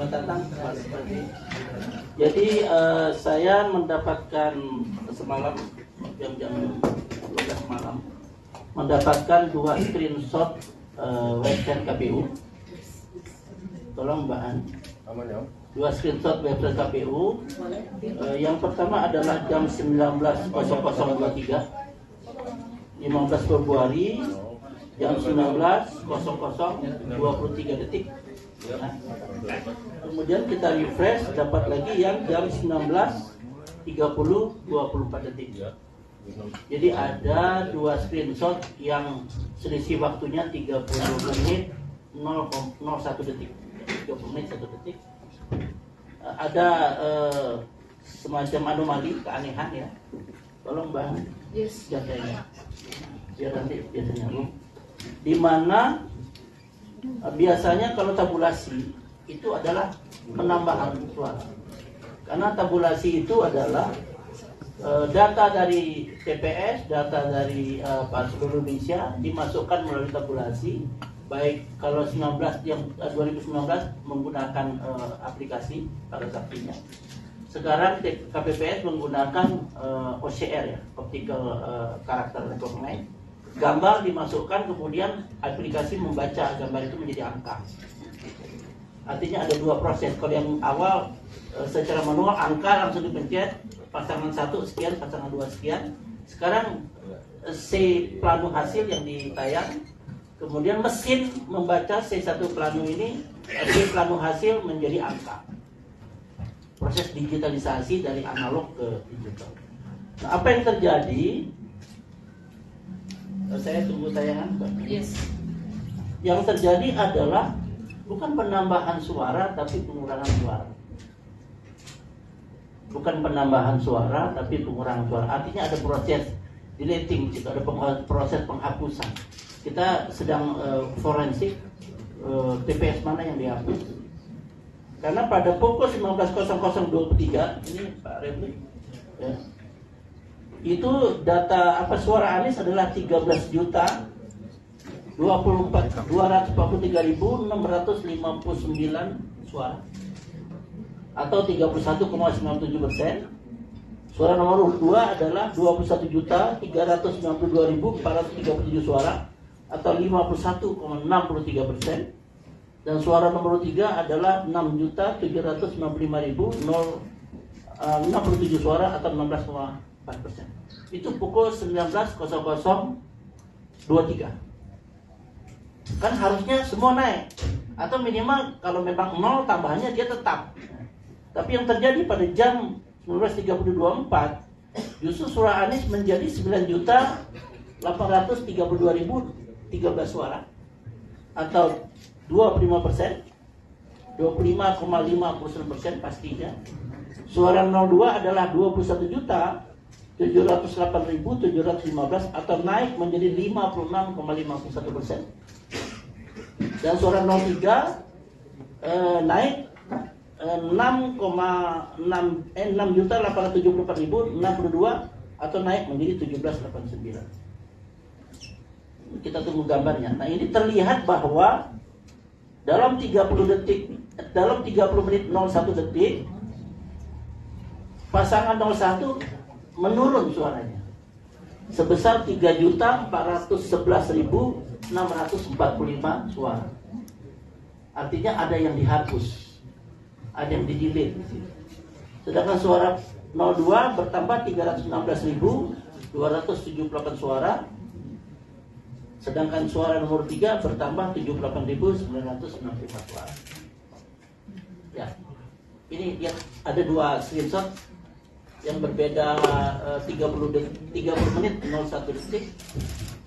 Selamat datang Mas Freddy. Jadi saya mendapatkan semalam jam-jam 12 malam mendapatkan 2 screenshot website KPU. Tolong Mbak An. 2 screenshot website KPU. Yang pertama adalah jam 19.0023 15 Februari jam 19.0023 detik. Nah, kemudian kita refresh dapat lagi yang jam 19.30-24 detik. Jadi ada 2 screenshot yang selisih waktunya 30 menit 01 detik. 30 menit 1 detik. Ada semacam anomali, keanehan ya. Tolong Bang, jaganya. Biar nanti biasanya di mana biasanya kalau tabulasi itu adalah penambahan suara. Karena tabulasi itu adalah data dari TPS, data dari seluruh Indonesia dimasukkan melalui tabulasi. Baik kalau 2019 menggunakan aplikasi pada saksinya. Sekarang KPPS menggunakan OCR ya, Optical Character Recognition. Gambar dimasukkan, kemudian aplikasi membaca gambar itu menjadi angka. Artinya ada 2 proses. Kalau yang awal secara manual angka langsung dipencet, pasangan 1 sekian, pasangan 2 sekian. Sekarang C plano hasil yang ditayang, kemudian mesin membaca C1 plano ini, C plano hasil menjadi angka. Proses digitalisasi dari analog ke digital. Nah, apa yang terjadi? Saya tunggu tayangan, Mbak. Yes. Yang terjadi adalah bukan penambahan suara tapi pengurangan suara. Bukan penambahan suara tapi pengurangan suara. Artinya ada proses deleting, ada proses penghapusan. Kita sedang forensik TPS mana yang dihapus. Karena pada pukul 19.0023 ini Pak Refli ya, itu data suara Anies adalah 13.243.659 suara atau 31,97%. Suara nomor 2 adalah 21.392.437 suara atau 51,63%. Dan suara nomor 3 adalah 6.795.067 suara atau 16,4%. Itu pukul 19.0023. Kan harusnya semua naik, atau minimal kalau memang 0 tambahannya dia tetap. Tapi yang terjadi pada jam 19.30-24 justru suara Anies menjadi 9.832.013 suara atau 25%, 25,59% pastinya. Suara 02 adalah 21.708.715 atau naik menjadi 56,51%. Dan suara 03 naik 6.874.062 atau naik menjadi 17,89. Kita tunggu gambarnya. Nah, ini terlihat bahwa dalam 30 menit 01 detik pasangan 01 menurun suaranya sebesar 3.411.645 suara. Artinya ada yang dihapus, ada yang di-delete. Sedangkan suara 02 bertambah 316.278 suara. Sedangkan suara nomor 3 bertambah 78.965 suara. Ya, ini ya, ada 2 screenshot yang berbeda 30 menit 01 detik.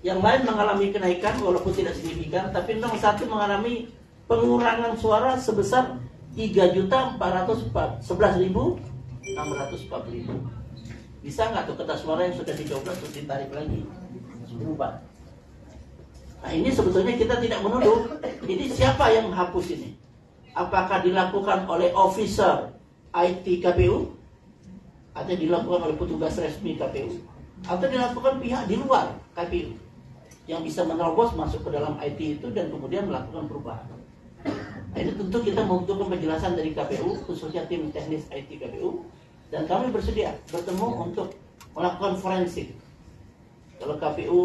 Yang lain mengalami kenaikan walaupun tidak signifikan, tapi 01 mengalami pengurangan suara sebesar 3.411.645. Bisa nggak tuh kertas suara yang sudah dicoblos terus ditarik lagi berubah? Nah, ini sebetulnya kita tidak menuduh. Ini siapa yang menghapus ini? Apakah dilakukan oleh officer IT KPU? Atau dilakukan oleh petugas resmi KPU? Atau dilakukan pihak di luar KPU yang bisa menerobos masuk ke dalam IT itu dan kemudian melakukan perubahan? Nah, itu tentu kita membutuhkan penjelasan dari KPU, khususnya tim teknis IT KPU, dan kami bersedia bertemu untuk melakukan forensik. Kalau KPU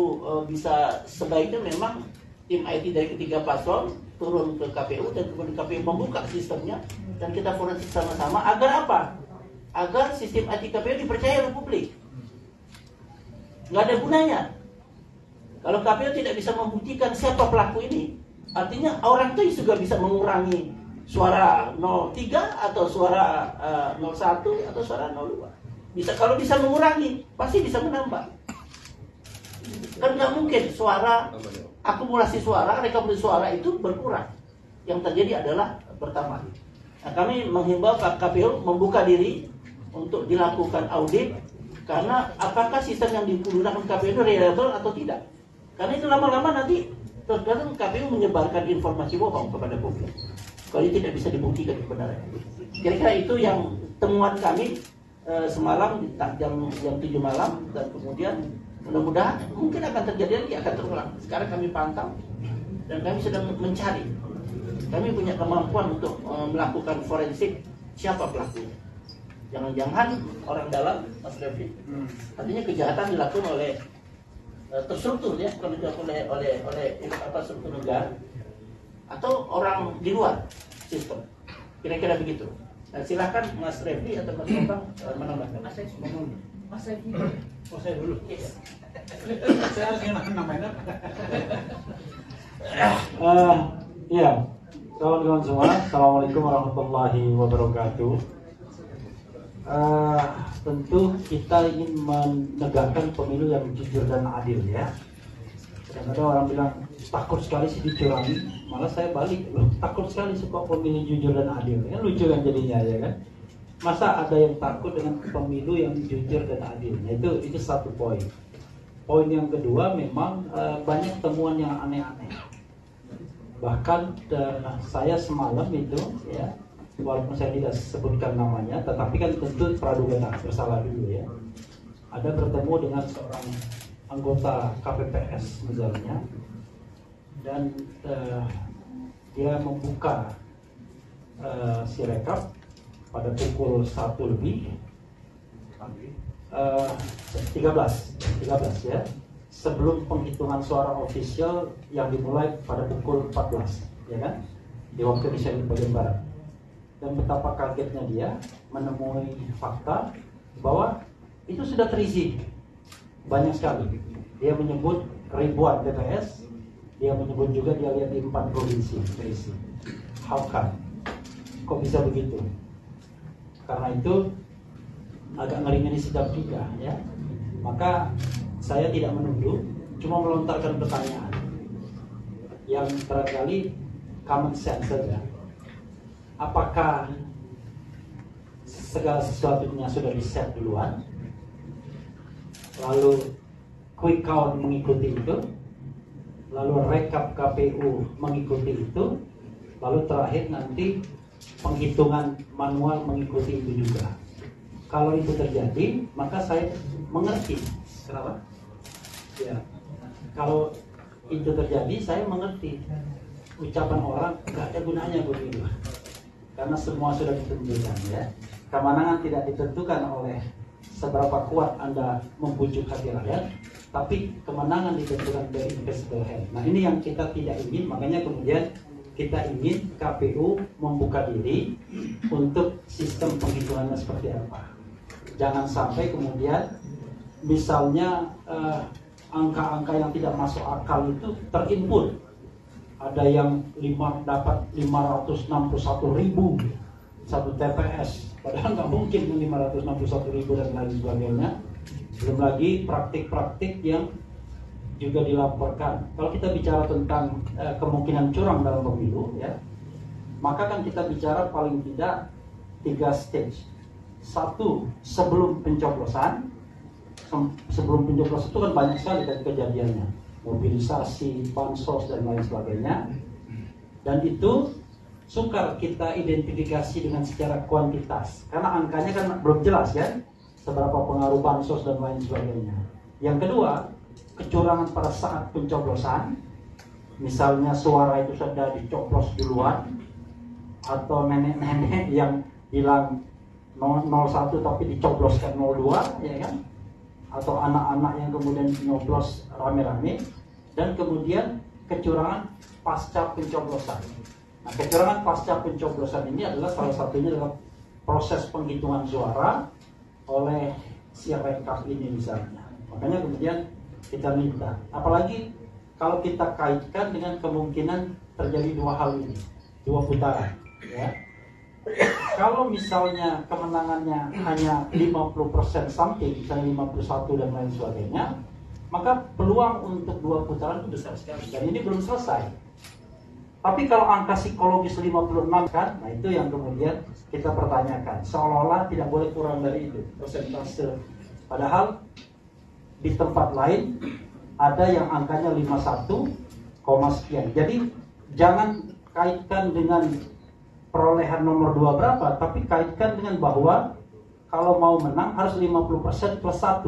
bisa, sebaiknya memang tim IT dari ketiga paslon turun ke KPU dan kemudian KPU membuka sistemnya dan kita forensik sama-sama. Agar apa? Agar sistem IT KPU dipercaya oleh publik. Nggak ada gunanya kalau KPU tidak bisa membuktikan siapa pelaku ini. Artinya orang itu juga bisa mengurangi suara 03 atau suara 01 atau suara 02. Bisa, kalau bisa mengurangi, pasti bisa menambah. Kan nggak mungkin suara, akumulasi suara, rekapitulasi suara itu berkurang. Yang terjadi adalah bertambah. Nah, kami menghimbau KPU membuka diri untuk dilakukan audit, karena apakah sistem yang digunakan KPU itu reliable atau tidak. Karena itu lama-lama nanti terkadang KPU menyebarkan informasi bohong kepada publik kalau tidak bisa dibuktikan kebenarannya. Kira-kira itu yang temuan kami semalam jam 7 malam, dan kemudian mudah-mudahan mungkin akan terjadi lagi, akan terulang. Sekarang kami pantau dan kami sedang mencari. Kami punya kemampuan untuk melakukan forensik siapa pelakunya. Jangan-jangan orang dalam, Mas Refli. Artinya kejahatan dilakukan oleh terstruktur, ya, kalau dilakukan oleh struktur negara atau orang di luar sistem. Kira-kira begitu. Nah, silakan Mas Refli atau Mas Bambang menambahkan. Mas Refli. Oh, saya dulu. Yes. Saya harus ngenalin namanya. Iya, kawan-kawan semua, Assalamualaikum warahmatullahi wabarakatuh. Tentu kita ingin menegakkan pemilu yang jujur dan adil, ya. Dan ada orang bilang takut sekali sih dicurangi, malah saya balik, loh, takut sekali suka pemilu jujur dan adil. Ya, lucu kan jadinya, ya kan? Masa ada yang takut dengan pemilu yang jujur dan adil? Nah, itu satu poin. Poin yang kedua, memang banyak temuan yang aneh-aneh. Bahkan saya semalam itu, ya, walaupun saya tidak sebutkan namanya, tetapi kan tentu praduga bersalah dulu, ya. Ada bertemu dengan seorang anggota KPPS misalnya, dan dia membuka Sirekap pada pukul 1 lebih 13 ya, sebelum penghitungan suara ofisial yang dimulai pada pukul 14, ya kan, di waktu Indonesia bagian barat. Dan betapa kagetnya dia menemui fakta bahwa itu sudah terisi banyak sekali. Dia menyebut ribuan TPS, dia menyebut juga dia lihat di 4 provinsi terisi. How come? Kok bisa begitu? Karena itu agak ngeri-ngeri sedap juga, ya. Maka saya tidak menuduh, cuma melontarkan pertanyaan yang barangkali common sense saja. Apakah segala sesuatunya sudah di-set duluan, lalu quick count mengikuti itu, lalu rekap KPU mengikuti itu, lalu terakhir nanti penghitungan manual mengikuti itu juga. Kalau itu terjadi, maka saya mengerti. Kenapa? Ya, kalau itu terjadi, saya mengerti ucapan orang nggak ada gunanya begitu. Karena semua sudah ditentukan, ya. Kemenangan tidak ditentukan oleh seberapa kuat Anda membujuk hati rakyat, tapi kemenangan ditentukan dari invisible hand. Nah, ini yang kita tidak ingin, makanya kemudian kita ingin KPU membuka diri untuk sistem penghitungannya seperti apa. Jangan sampai kemudian misalnya angka-angka yang tidak masuk akal itu terinput. Ada yang dapat 561.000 satu TPS, padahal nggak mungkin 561.000 dan lain sebagainya. Belum lagi praktik-praktik yang juga dilaporkan. Kalau kita bicara tentang kemungkinan curang dalam pemilu, ya, maka kan kita bicara paling tidak 3 stage. Satu, sebelum pencoblosan. Sebelum pencoblosan itu kan banyak sekali kan kejadiannya, mobilisasi, bansos dan lain sebagainya. Dan itu sukar kita identifikasi dengan secara kuantitas, karena angkanya kan belum jelas, ya, seberapa pengaruh bansos dan lain sebagainya. Yang kedua, kecurangan pada saat pencoblosan, misalnya suara itu sudah dicoblos duluan, atau nenek-nenek yang bilang 01 tapi dicobloskan 02, ya kan? Atau anak-anak yang kemudian nyoblos rame-rame, dan kemudian kecurangan pasca pencoblosan. Nah, kecurangan pasca pencoblosan ini adalah salah satunya adalah proses penghitungan suara oleh si rekap ini misalnya. Makanya kemudian kita minta, apalagi kalau kita kaitkan dengan kemungkinan terjadi dua hal ini, dua putaran, ya. Kalau misalnya kemenangannya hanya 50% something, misalnya 51 dan lain sebagainya, maka peluang untuk dua putaran itu besar sekali. Dan ini belum selesai. Tapi kalau angka psikologis 56 kan, nah itu yang kemudian kita pertanyakan. Seolah-olah tidak boleh kurang dari itu persentase. Padahal di tempat lain ada yang angkanya 51, sekian. Jadi jangan kaitkan dengan perolehan nomor 2 berapa, tapi kaitkan dengan bahwa kalau mau menang harus 50% plus 1.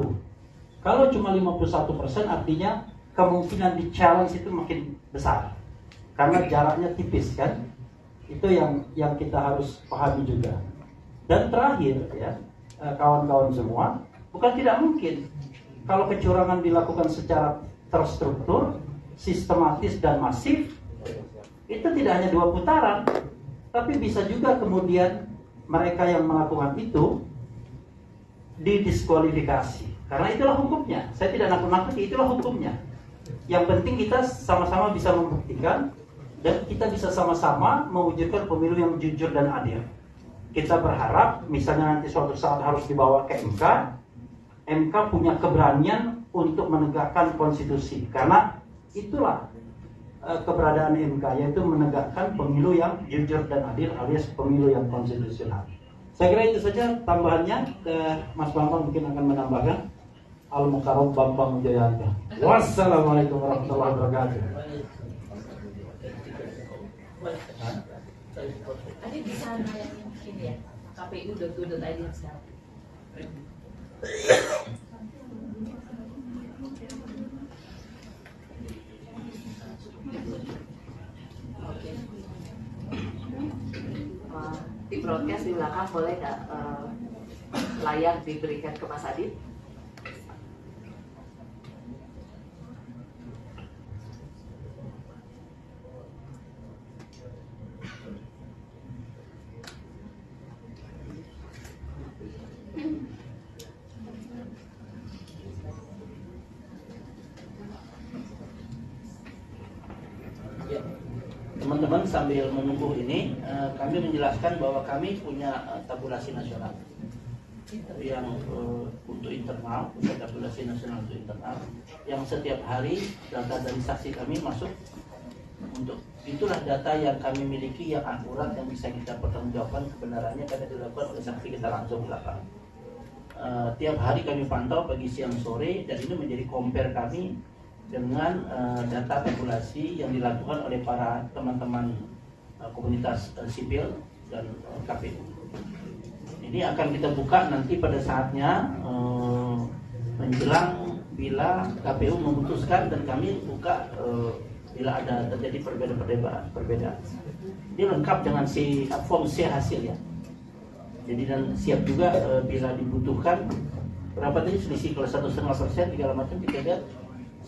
Kalau cuma 51% artinya kemungkinan di challenge itu makin besar. Karena jaraknya tipis kan. Itu yang kita harus pahami juga. Dan terakhir ya, kawan-kawan semua, bukan tidak mungkin kalau kecurangan dilakukan secara terstruktur, sistematis dan masif, itu tidak hanya 2 putaran, tapi bisa juga kemudian mereka yang melakukan itu didiskualifikasi. Karena itulah hukumnya. Saya tidak nakut-nakuti, itulah hukumnya. Yang penting kita sama-sama bisa membuktikan dan kita bisa sama-sama mewujudkan pemilu yang jujur dan adil. Kita berharap misalnya nanti suatu saat harus dibawa ke MK, MK punya keberanian untuk menegakkan konstitusi. Karena itulah keberadaan MK, yaitu menegakkan pemilu yang jujur dan adil alias pemilu yang konstitusional. Saya kira itu saja tambahannya. Mas Bambang mungkin akan menambahkan. Al-Mukarram Bambang Jayanta. Wassalamualaikum warahmatullahi wabarakatuh. Tadi di sana yang ini ya, kpu.go.id sekarang. Oke. Di broadcast di belakang boleh nggak layar diberikan ke Mas Adit? Teman-teman sambil menunggu ini, kami menjelaskan bahwa kami punya tabulasi nasional yang untuk internal, punya tabulasi nasional untuk internal, yang setiap hari data dari saksi kami masuk. Untuk itulah data yang kami miliki yang akurat, yang bisa kita pertanggungjawabkan kebenarannya karena dilakukan oleh saksi kita langsung di lapangan. Tiap hari kami pantau pagi, siang, sore, dan ini menjadi compare kami dengan data tabulasi yang dilakukan oleh para teman-teman komunitas sipil dan KPU. Ini akan kita buka nanti pada saatnya menjelang bila KPU memutuskan, dan kami buka bila ada terjadi perbedaan. Ini lengkap dengan form C hasil ya. Jadi dan siap juga bila dibutuhkan berapa tadi selisih, kalau 1,5% segala macam kita lihat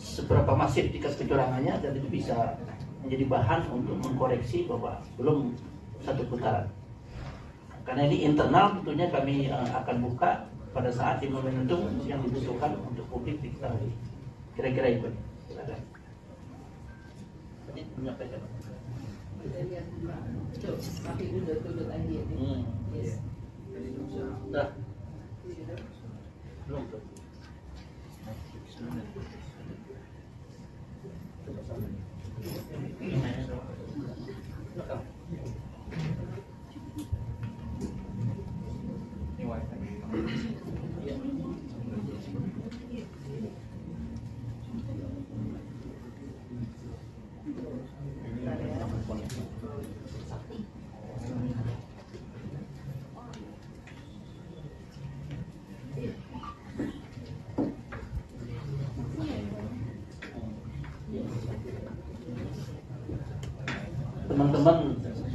seberapa masif tingkat kecurangannya, dan itu bisa menjadi bahan untuk mengkoreksi bahwa belum satu putaran. Karena ini internal, tentunya kami akan buka pada saat di momentum yang dibutuhkan untuk publik diketahui. Kira-kira itu. Silakan. Tadi menyampaikan. kpu.go.id ini. Yes. Dah. Belum.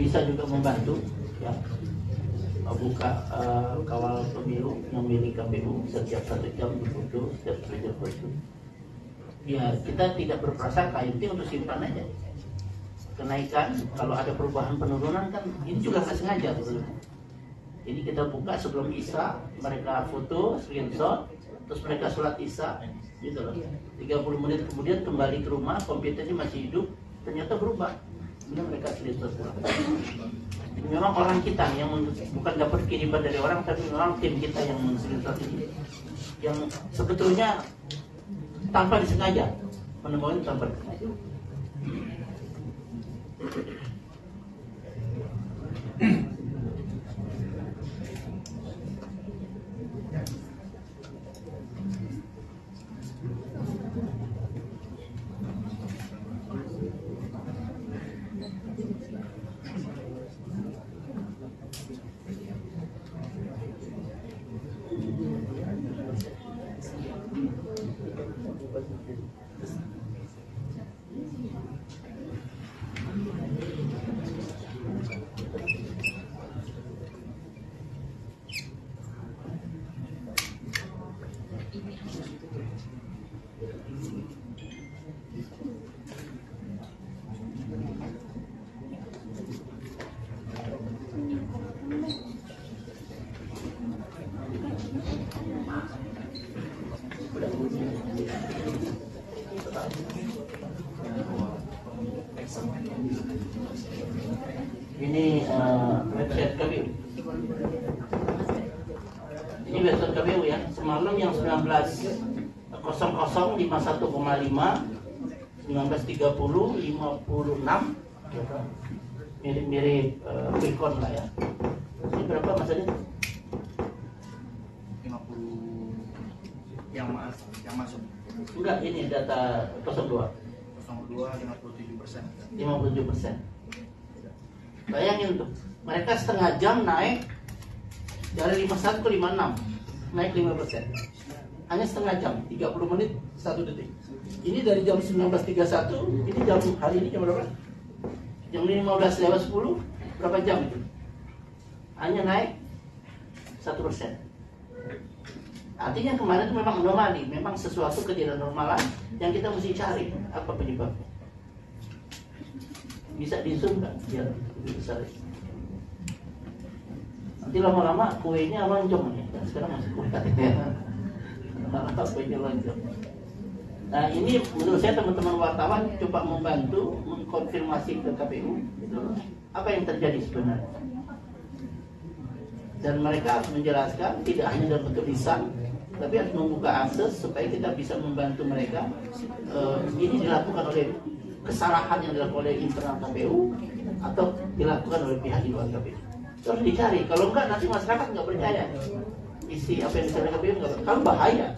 bisa juga membantu ya, buka kawal pemilu yang milik KPU setiap 1 jam difoto, setiap 1 jam foto. Ya kita tidak berprasangka, itu untuk simpan aja. Kenaikan kalau ada perubahan penurunan kan ini juga nggak sengaja sebenarnya. Jadi kita buka sebelum Isya, mereka foto, screenshot, terus mereka sholat Isya, gitu loh. 30 menit kemudian kembali ke rumah, komputernya masih hidup, ternyata berubah. Kemudian mereka screenshot pulang. Memang orang kita yang bukan dapat kiriman dari orang, tapi memang tim kita yang men-screenshot ini, yang sebetulnya tanpa disengaja, menemukan tanpa disengaja. Ini website KPU. Ini website KPU ya. Semalam yang 19.00 51,5, 19.30 56, mirip-mirip Quickcon lah ya. Ini berapa Mas Adit? 50 yang masuk. Enggak, ini data 02. 57%. 57%. Bayangin tuh, mereka setengah jam naik dari 51 ke 56, naik 5%. Hanya setengah jam, 30 menit 1 detik. Ini dari jam 19.31, ini jam hari ini jam berapa? Jam 15:10, berapa jam itu? Hanya naik 1%. Artinya kemarin itu memang anomali, memang sesuatu ketidaknormalan yang kita mesti cari apa penyebabnya. Bisa di zoom kan biar lebih besar. Nanti lama-lama kuenya lonjong nih. Sekarang masih kue lama-lama kuenya lonjong. Nah ini menurut saya teman-teman wartawan coba membantu mengkonfirmasi ke KPU gitu, apa yang terjadi sebenarnya. Dan mereka harus menjelaskan tidak hanya dalam bentuk lisan, tapi harus membuka akses supaya kita bisa membantu mereka. Ini dilakukan oleh kesalahan yang dilakukan oleh internal KPU atau dilakukan oleh pihak di luar KPU. Terus dicari, kalau enggak nanti masyarakat nggak percaya isi apa yang disampaikan KPU, nggak, kalau bahaya.